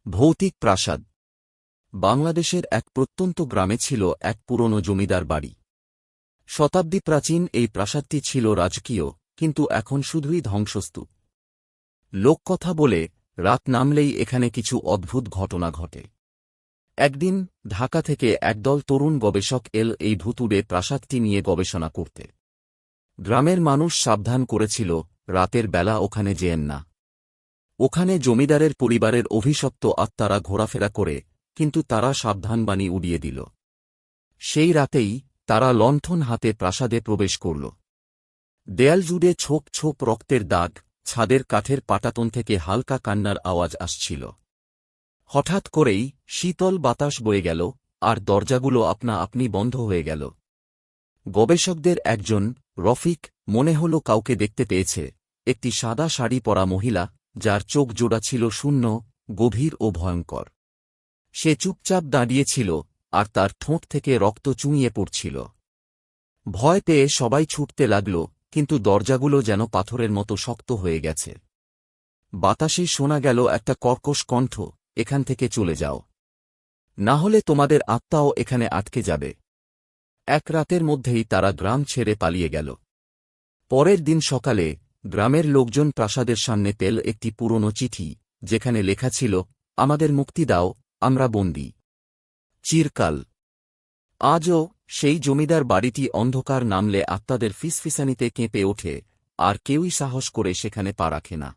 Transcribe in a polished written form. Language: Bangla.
ভৌতিক প্রাসাদ। বাংলাদেশের এক প্রত্যন্ত গ্রামে ছিল এক পুরনো জমিদার বাড়ি। শতাব্দী প্রাচীন এই প্রাসাদটি ছিল রাজকীয়, কিন্তু এখন শুধুই ধ্বংসস্তূপ। লোককথা বলে রাত নামলেই এখানে কিছু অদ্ভুত ঘটনা ঘটে। একদিন ঢাকা থেকে একদল তরুণ গবেষক এল এই ভুতুড়ে প্রাসাদটি নিয়ে গবেষণা করতে। গ্রামের মানুষ সাবধান করেছিল, রাতের বেলা ওখানে যেয়েন না। ওখানে জমিদারের পরিবারের অভিশপ্ত আত্মারা ঘোরাফেরা করে, কিন্তু তারা সাবধানবাণী উড়িয়ে দিল। সেই রাতেই তারা লণ্ঠন হাতে প্রাসাদে প্রবেশ করল। দেয়াল জুড়ে ছোপ ছোপ রক্তের দাগ, ছাদের কাঠের পাটাতন থেকে হালকা কান্নার আওয়াজ আসছিল। হঠাৎ করেই শীতল বাতাস বয়ে গেল, আর দরজাগুলো আপনা আপনি বন্ধ হয়ে গেল। গবেষকদের একজন, রফিক, মনে হল কাউকে দেখতে পেয়েছে। একটি সাদা শাড়ি পরা মহিলা, যার চোখ জোড়া ছিল শূন্য, গভীর ও ভয়ঙ্কর। সে চুপচাপ দাঁড়িয়েছিল, আর তার ঠোঁট থেকে রক্ত চুঁইয়ে পড়ছিল। ভয় পেয়ে সবাই ছুটতে লাগল, কিন্তু দরজাগুলো যেন পাথরের মতো শক্ত হয়ে গেছে। বাতাসে শোনা গেল একটা কর্কশ কণ্ঠ, এখান থেকে চলে যাও, না হলে তোমাদের আত্মাও এখানে আটকে যাবে। এক রাতের মধ্যেই তারা গ্রাম ছেড়ে পালিয়ে গেল। পরের দিন সকালে গ্রামের লোকজন প্রাসাদের সামনে পেল একটি পুরনো চিঠি, যেখানে লেখা ছিল, আমাদের মুক্তি দাও, আমরা বন্দী চিরকাল। আজও সেই জমিদার বাড়িটি অন্ধকার নামলে আত্মাদের ফিসফিসানিতে কেঁপে ওঠে, আর কেউই সাহস করে সেখানে পা রাখে না।